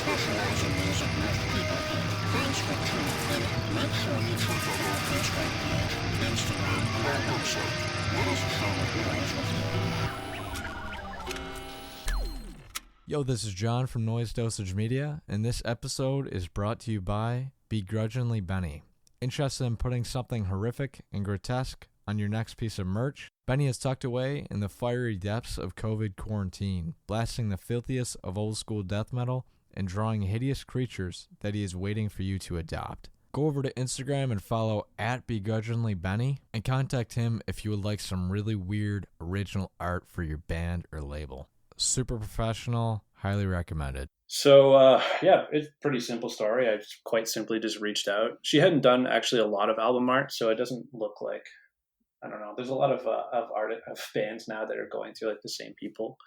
specialize in music most people hate. Thanks for tuning in. Make sure you check out our Facebook page, Instagram, and our website. Let us share your words with you. Yo, this is John from Noise Dosage Media, and this episode is brought to you by Begrudgingly Benny. Interested in putting something horrific and grotesque on your next piece of merch? Benny is tucked away in the fiery depths of COVID quarantine, blasting the filthiest of old school death metal and drawing hideous creatures that he is waiting for you to adopt. Go over to Instagram and follow at BegrudginglyBenny and contact him if you would like some really weird original art for your band or label. Super professional, highly recommended. So, it's a pretty simple story. I just quite simply just reached out. She hadn't done actually a lot of album art, so it doesn't look like, I don't know. There's a lot of bands now that are going through like the same people.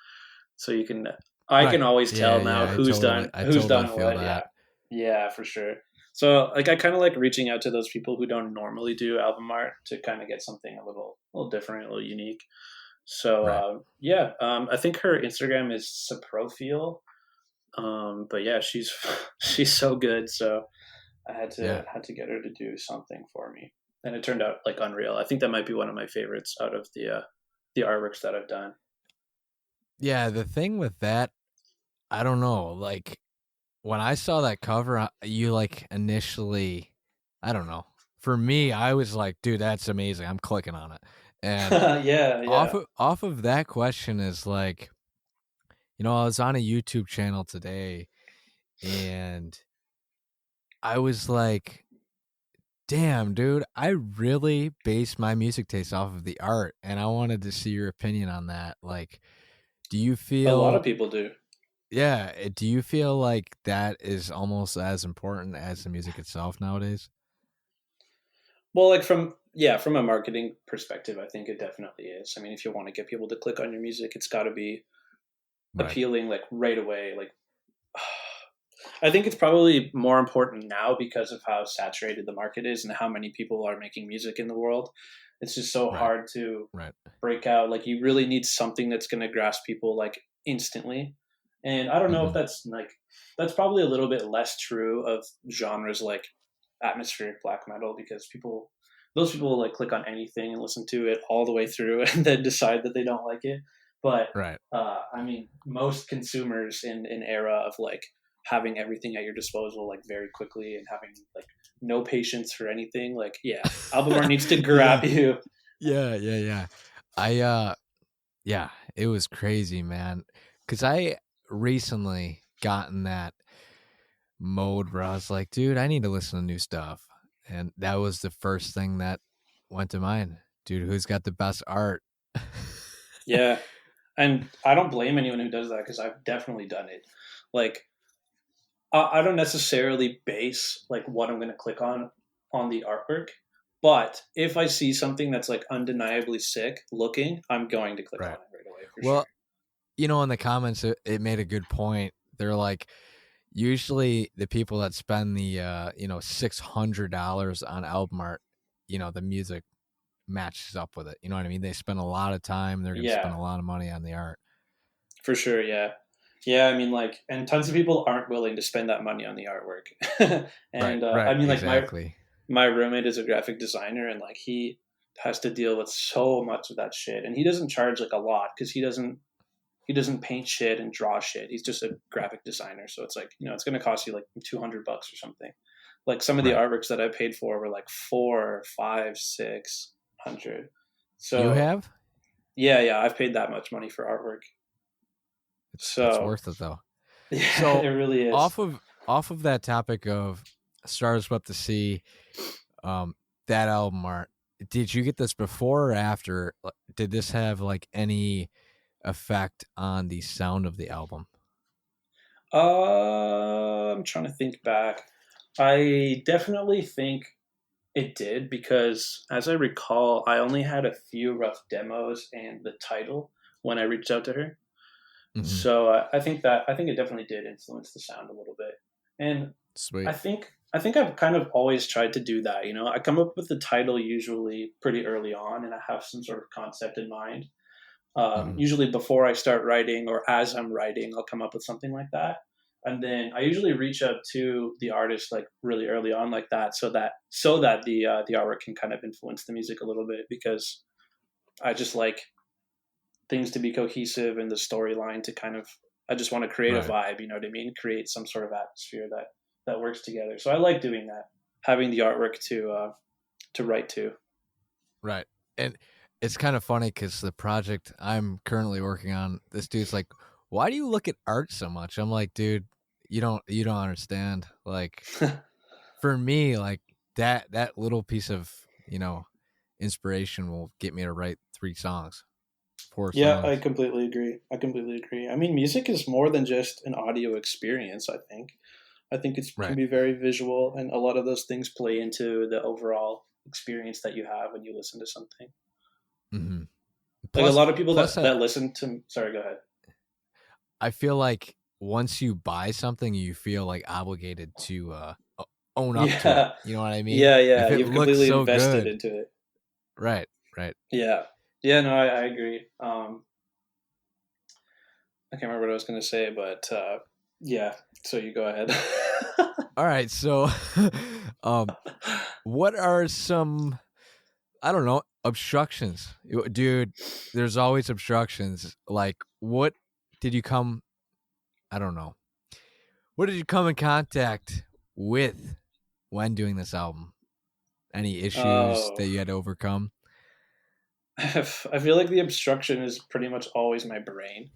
So you can, I can always tell now who's done what. Yeah, for sure. So like, I kind of like reaching out to those people who don't normally do album art to kind of get something a little different, a little unique. So, I think her Instagram is Saprofil. But yeah, she's so good. So I had to get her to do something for me, and it turned out like unreal. I think that might be one of my favorites out of the artworks that I've done. Yeah, the thing with that, I don't know. Like when I saw that cover, you like initially, I don't know. For me, I was like, dude, that's amazing. I'm clicking on it, and off of that question is like, you know, I was on a YouTube channel today and I was like, damn, dude, I really base my music taste off of the art. And I wanted to see your opinion on that. Like, do you feel... A lot of people do. Yeah. Do you feel like that is almost as important as the music itself nowadays? Well, like from a marketing perspective, I think it definitely is. I mean, if you want to get people to click on your music, it's got to be appealing like right away. Like I think it's probably more important now because of how saturated the market is and how many people are making music in the world. It's just so hard to break out. Like you really need something that's going to grasp people like instantly. And I don't know if that's probably a little bit less true of genres like atmospheric black metal, because those people like click on anything and listen to it all the way through and then decide that they don't like it. But I mean, most consumers in an era of like having everything at your disposal like very quickly and having like no patience for anything, like album art needs to grab you. Yeah. It was crazy, man. Because I recently got in that mode where I was like, dude, I need to listen to new stuff, and that was the first thing that went to mind. Dude, who's got the best art? Yeah. And I don't blame anyone who does that, because I've definitely done it. Like, I don't necessarily base like what I'm going to click on the artwork, but if I see something that's like undeniably sick looking, I'm going to click on it right away. Sure. You know, in the comments, it made a good point. They're like, usually the people that spend the $600 on album art, you know, the music matches up with it. You know what I mean? They spend a lot of time. They're going to spend a lot of money on the art. For sure, yeah. Yeah, I mean, like, and tons of people aren't willing to spend that money on the artwork. And I mean, like, exactly. my roommate is a graphic designer, and like he has to deal with so much of that shit. And he doesn't charge like a lot because he doesn't paint shit and draw shit. He's just a graphic designer. So it's like, you know, it's going to cost you like $200 or something. Like some of the artworks that I paid for were like $400, $500, $600. So you have? Yeah. I've paid that much money for artwork. It's worth it though. Yeah, so it really is. Off of that topic of Stars Wept The Sea, that album art, did you get this before or after? Did this have like any effect on the sound of the album? I'm trying to think back. I definitely think it did, because as I recall, I only had a few rough demos and the title when I reached out to her. Mm-hmm. So I think it definitely did influence the sound a little bit. And sweet. I think I've kind of always tried to do that. You know, I come up with the title usually pretty early on, and I have some sort of concept in mind. Usually before I start writing or as I'm writing, I'll come up with something like that. and then I usually reach out to the artist like really early on like that, so that the artwork can kind of influence the music a little bit, because I just like things to be cohesive and the storyline to kind of, I just want to create a Right. vibe, you know what I mean? Create some sort of atmosphere that works together. So I like doing that, having the artwork to write to. Right. And it's kind of funny because the project I'm currently working on, this dude's like, "Why do you look at art so much?" I'm like, "Dude, you don't understand. Like, for me, like that little piece of, inspiration will get me to write 4 Yeah, I songs." completely agree. I mean, music is more than just an audio experience, I think. I think it can Right. be very visual, and a lot of those things play into the overall experience that you have when you listen to something. Mm-hmm. Like a Plus, lot of people plus, that listen to, sorry, go ahead. I feel like once you buy something, you feel like obligated to own up to it. Yeah, You know what I mean? yeah. If it You've looks completely so invested good, into it. right, right. Yeah, yeah. No, I agree. I can't remember what I was going to say, but yeah. So you go ahead. All right, so, um, what are some, I don't know, obstructions, dude? There's always obstructions. Like, what did you come? I don't know. What did you come in contact with when doing this album? Any issues Oh, that you had to overcome? I feel like the obstruction is pretty much always my brain.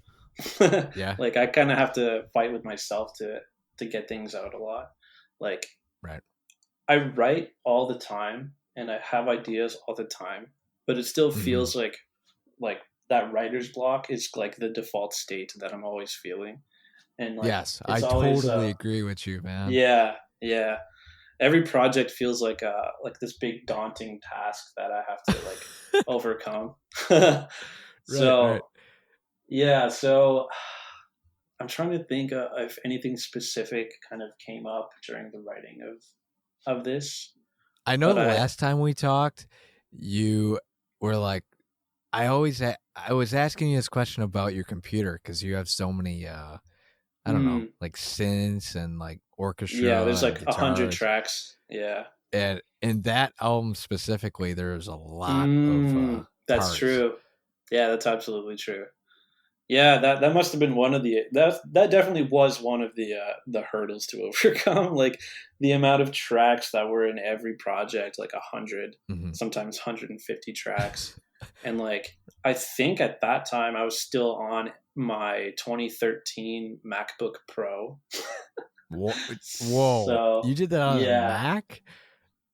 Yeah, Like I kind of have to fight with myself to get things out a lot. Like right. I write all the time and I have ideas all the time, but it still Mm-hmm. feels like that writer's block is like the default state that I'm always feeling. And like Yes, I it's always totally agree with you, man. yeah, yeah. Every project feels like this big daunting task that I have to like overcome. Right, right. So yeah, so I'm trying to think if anything specific kind of came up during the writing of this, I know but the last time we talked, you were like, I was asking you this question about your computer because you have so many, I don't know, mm, like synths and like yeah, orchestra there's and like 100 guitars, tracks. Yeah, and in that album specifically, there's a lot of that's parts. true. Yeah, that's absolutely true. Yeah, that must have been one of that definitely was one of the hurdles to overcome. Like the amount of tracks that were in every project, like 100, Hmm. sometimes 150 tracks, and like I think at that time I was still on my 2013 MacBook Pro. Whoa, you So did that on a yeah, Mac?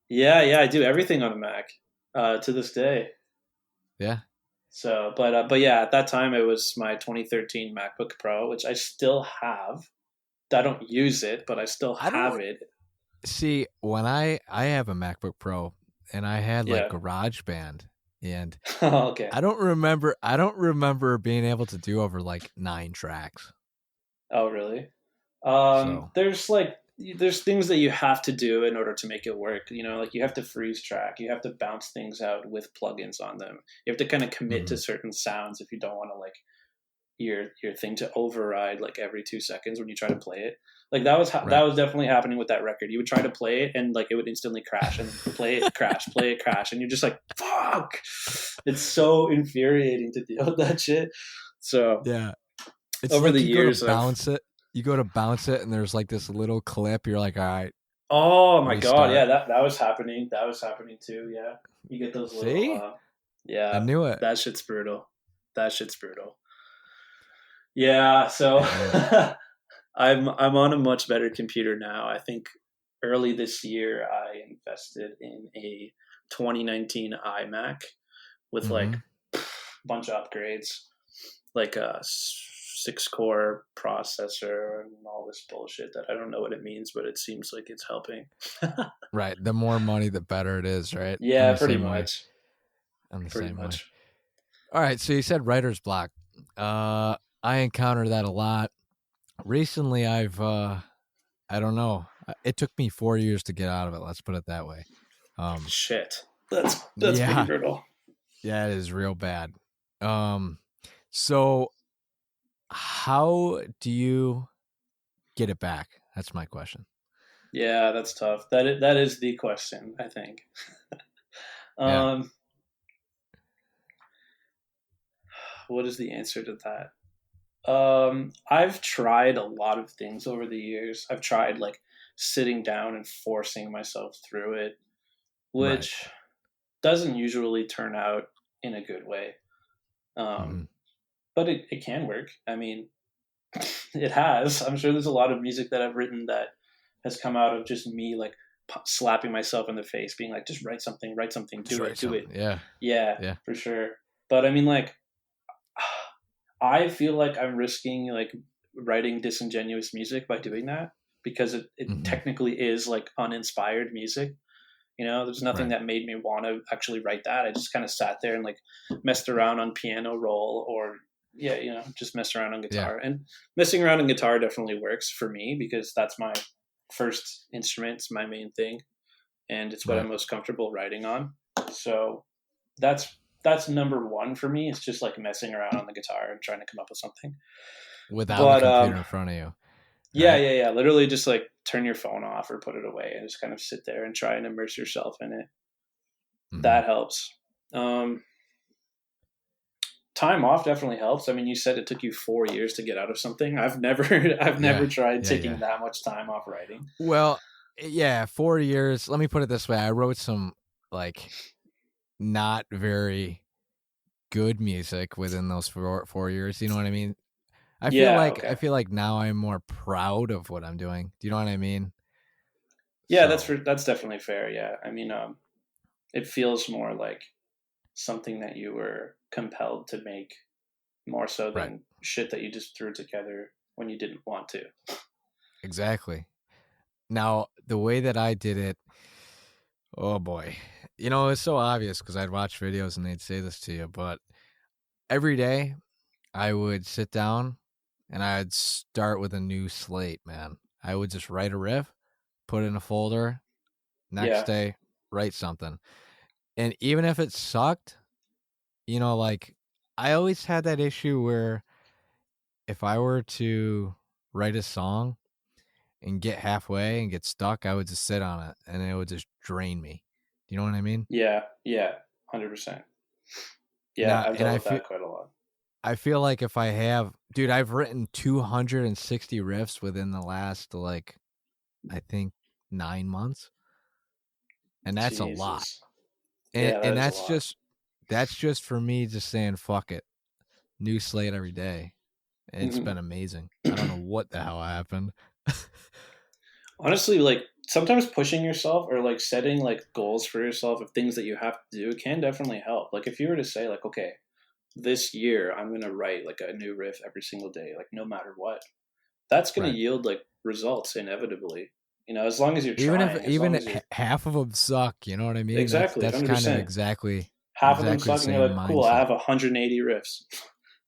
yeah, I do everything on a Mac to this day. Yeah. So, but yeah, at that time it was my 2013 MacBook Pro, which I still have. I don't use it, but I still I have don't it. see when I have a MacBook Pro and I had like Yeah. GarageBand, and Okay. I don't remember being able to do over like 9 tracks. Oh, really? So, There's things that you have to do in order to make it work. You know, like you have to freeze track, you have to bounce things out with plugins on them. You have to kind of commit to mhm. certain sounds if you don't want to like your thing to override like every 2 seconds when you try to play it. Like that Right. was definitely happening with that record. You would try to play it and like it would instantly crash, and play it, crash, play it, crash, and you're just like, fuck. It's so infuriating to deal with that shit. So Yeah. It's over like the years, I've you go to bounce it and there's like this little clip, you're like, "All right, oh my god, restart." yeah, that was happening. That was happening too. Yeah, you get those little, See? I yeah, knew it. that shit's brutal. That shit's brutal. Yeah, so I knew it. I'm on a much better computer now. I think early this year I invested in a 2019 iMac with like Mhm. a bunch of upgrades, like a 6 core processor and all this bullshit that I don't know what it means, but it seems like it's helping. Right. The more money the better it is, right? I'm Yeah, the pretty same way. much. I'm the Pretty same way. much. All right, so you said writer's block. I encounter that a lot. Recently I don't know. It took me 4 years to get out of it, let's put it that way. Shit. That's pretty Yeah. brutal. Yeah, it is real bad. Um so how do you get it back? That's my question. Yeah, that's tough. That is the question, I think. Yeah. What is the answer to that? I've tried a lot of things over the years. I've tried like sitting down and forcing myself through it, Right. which doesn't usually turn out in a good way. Mm-hmm. But it can work. I mean, it has. I'm sure there's a lot of music that I've written that has come out of just me like slapping myself in the face, being like, just write something, Just do write it, do it. something. Yeah. Yeah, Yeah. for sure. But I mean, like, I feel like I'm risking like writing disingenuous music by doing that because it Mm-hmm. technically is like uninspired music. You know, there's nothing Right. that made me want to actually write that. I just kind of sat there and like messed around on piano roll or yeah, you know, just messed around on Yeah. guitar. And messing around on guitar definitely works for me because that's my first instrument, it's my main thing, and it's what I'm Right. most comfortable writing on. So that's number one for me. It's just like messing around on the guitar and trying to come up with something. Without a But computer in front of you. yeah, Right. yeah, yeah. Literally just like turn your phone off or put it away and just kind of sit there and try and immerse yourself in it. Mm-hmm. That helps. Um, Time off definitely helps. I mean, you said it took you 4 years to get out of something. I've never, I've never Yeah. tried Yeah. taking Yeah. that much time off writing. Well, yeah, 4 years. Let me put it this way. I wrote some like not very good music within those 4 years. You know what I mean? I Yeah. Okay. feel like now I'm more proud of what I'm doing. Do you know what I mean? Yeah, So that's definitely fair. Yeah. I mean, it feels more like something that you were compelled to make more so right, than shit that you just threw together when you didn't want to. exactly. Now the way that I did it, oh boy, you know it's so obvious because I'd watch videos and they'd say this to you, but every day I would sit down and I'd start with a new slate. Man, I would just write a riff, put it in a folder. Next Yeah. day, write something, and even if it sucked, you know, like I always had that issue where if I were to write a song and get halfway and get stuck, I would just sit on it and it would just drain me. Do you know what I mean? Yeah. Yeah. 100%. Yeah. Now, I've and dealt with that quite a lot. I feel like if I have, dude, I've written 260 riffs within the last like I think 9 months, and that's a lot. Jesus. Yeah, that And is a lot. that's just for me just saying fuck it, new slate every day. It's Mhm. been amazing. I don't know what the hell happened. Honestly, like sometimes pushing yourself or like setting like goals for yourself of things that you have to do can definitely help. Like if you were to say like, okay, this year I'm gonna write like a new riff every single day, like no matter what, that's gonna Right. yield like results inevitably. You know, as long as you're trying, as long Even as you're half of them suck, you know what I mean? exactly That's kind of 100%. Half of them exactly the suck, and you're same like, cool, I mindset. have 180 riffs.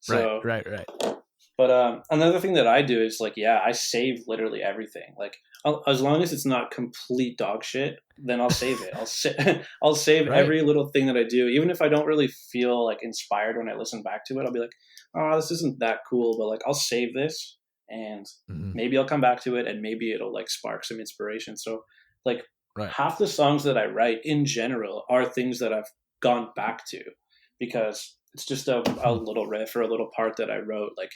Right, So right, right. but another thing that I do is like, yeah, I save literally everything. Like, as long as it's not complete dog shit, then I'll save it. I'll save Right. every little thing that I do, even if I don't really feel like inspired when I listen back to it. I'll be like, oh, this isn't that cool, but like, I'll save this, and Mm-hmm. maybe I'll come back to it, and maybe it'll like spark some inspiration. So, like, Right. half the songs that I write in general are things that I've gone back to because it's just a little riff or a little part that I wrote like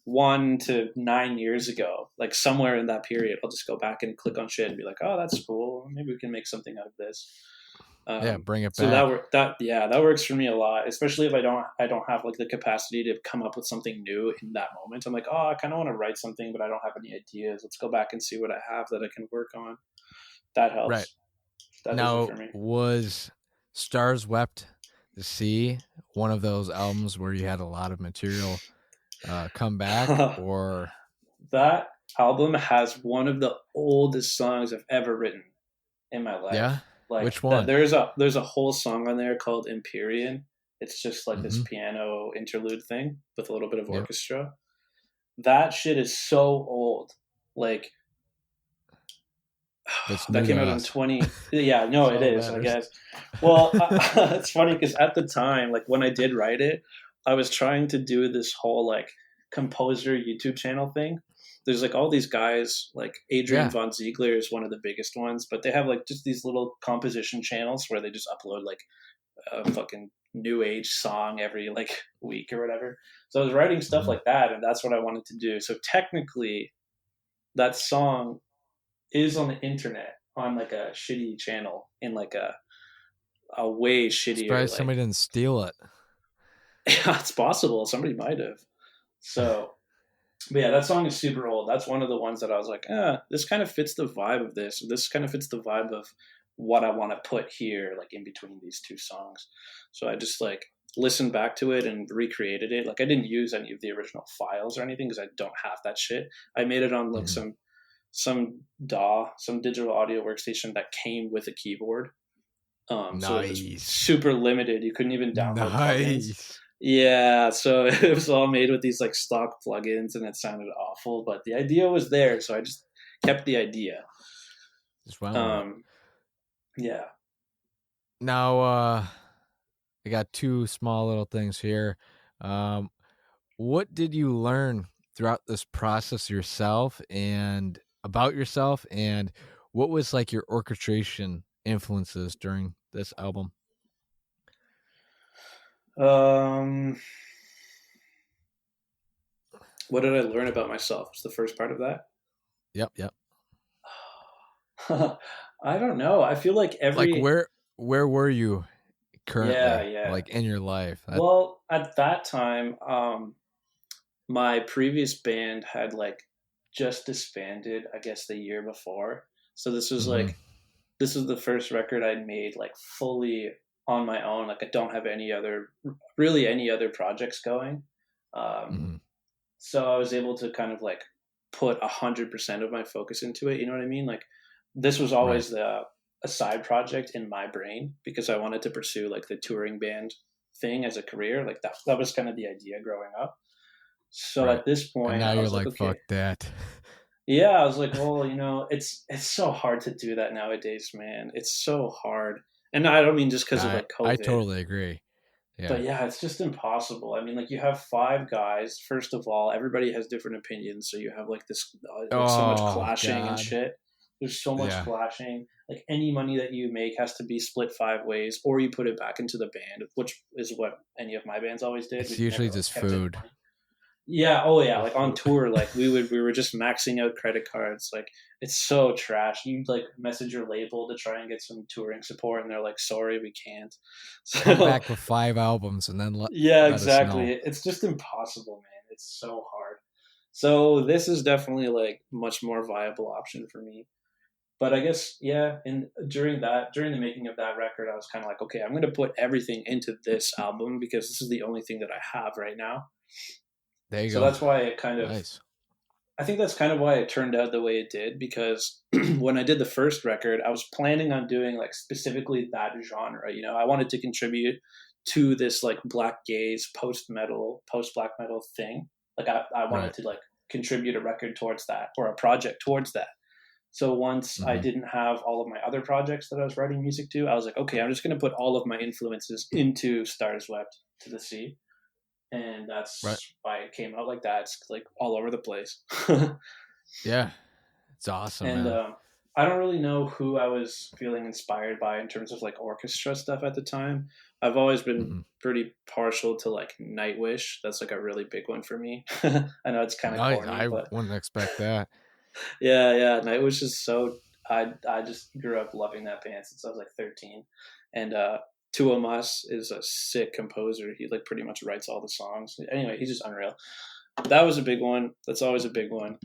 1 to 9 years ago, like somewhere in that period. I'll just go back and click on shit and be like, oh, that's cool. Maybe we can make something out of this. Yeah, bring it So back. that works for me a lot, especially if I don't have like the capacity to come up with something new in that moment. I'm like, oh, I kind of want to write something, but I don't have any ideas. Let's go back and see what I have that I can work on. That Right. helps. That does it Now, for me. was Stars Wept the Sea one of those albums where you had a lot of material come back, or That album has one of the oldest songs I've ever written in my yeah? life. Like Which that, one? there's a whole song on there called Empyrean. It's just like this Mm-hmm. piano interlude thing with a little bit of Yep. orchestra. That shit is so old. Like It's that new came to out in us. 20. Yeah, no, That's it all that is, I matters. guess. Well, it's funny because at the time, like when I did write it, I was trying to do this whole like composer YouTube channel thing. There's like all these guys, like Adrian von Ziegler is one of the biggest ones, but they have like just these little composition channels where they just upload like a fucking new age song every like week or whatever. So I was writing stuff like that, and that's what I wanted to do. So technically, that song is on the internet on like a shitty channel in like a way shittier. Surprised like, somebody didn't steal it. Yeah, it's possible. Somebody might have. So, but yeah, that song is super old. That's one of the ones that I was like, this kind of fits the vibe of this. This kind of fits the vibe of what I want to put here, like in between these two songs. So I just like listened back to it and recreated it. Like I didn't use any of the original files or anything because I don't have that shit. I made it on like some DAW, some digital audio workstation that came with a keyboard. So it was super limited. You couldn't even download plugins. Yeah, so it was all made with these like stock plugins, and it sounded awful. But the idea was there, so I just kept the idea. Just went yeah. Now, I got two small little things here. What did you learn throughout this process yourself and about yourself, and what was like your orchestration influences during this album? What did I learn about myself? Was the first part of that? Yep. I don't know. I feel like like where were you currently? Yeah. Like in your life? Well, at that time, my previous band had like just disbanded, I guess, the year before. So this was like, this was the first record I'd made like fully on my own. Like I don't have any other projects going. So I was able to kind of like put 100% of my focus into it. You know what I mean? Like this was always a side project in my brain because I wanted to pursue like the touring band thing as a career. Like that was kind of the idea growing up. So at this point, and now you're like, okay, fuck that. Yeah, I was like, well, it's so hard to do that nowadays, man. It's so hard. And I don't mean just because of like COVID. I totally agree. Yeah. But yeah, it's just impossible. I mean, like you have 5 guys. First of all, everybody has different opinions, so you have like this so much clashing and shit. There's so much clashing. Like any money that you make has to be split 5 ways, or you put it back into the band, which is what any of my bands always did. It's usually just food. Yeah. Oh yeah. Like on tour, like we were just maxing out credit cards. Like it's so trash. You like message your label to try and get some touring support, and they're like, "Sorry, we can't." So, come back with 5 albums and then let exactly. us know. It's just impossible, man. It's so hard. So this is definitely like much more viable option for me. But I guess and during the making of that record, I was kind of like, okay, I'm going to put everything into this album because this is the only thing that I have right now. There you go. So that's why it kind of, I think that's kind of why it turned out the way it did, because when I did the first record, I was planning on doing like specifically that genre. You know, I wanted to contribute to this like black gaze, post black metal thing. Like I wanted to like contribute a record towards that or a project towards that. So once I didn't have all of my other projects that I was writing music to, I was like, okay, I'm just going to put all of my influences into Stars Wept the Sea. And that's why it came out like that. It's like all over the place. Yeah, it's awesome. And I don't really know who I was feeling inspired by in terms of like orchestra stuff at the time. I've always been pretty partial to like Nightwish. That's like a really big one for me. I know it's kind of corny, I but wouldn't expect that. yeah. Nightwish is so. I just grew up loving that band since I was like 13, and Tuomas is a sick composer. He like pretty much writes all the songs. Anyway, he's just unreal. That was a big one. That's always a big one.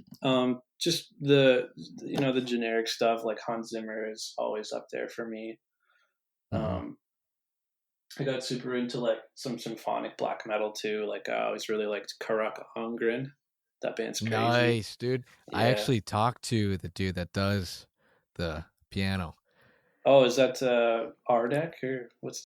Just the generic stuff like Hans Zimmer is always up there for me. I got super into like some symphonic black metal too. Like I always really liked Karak Angren. That band's crazy. Nice, dude. Yeah. I actually talked to the dude that does the piano. Oh, is that Ardek or what's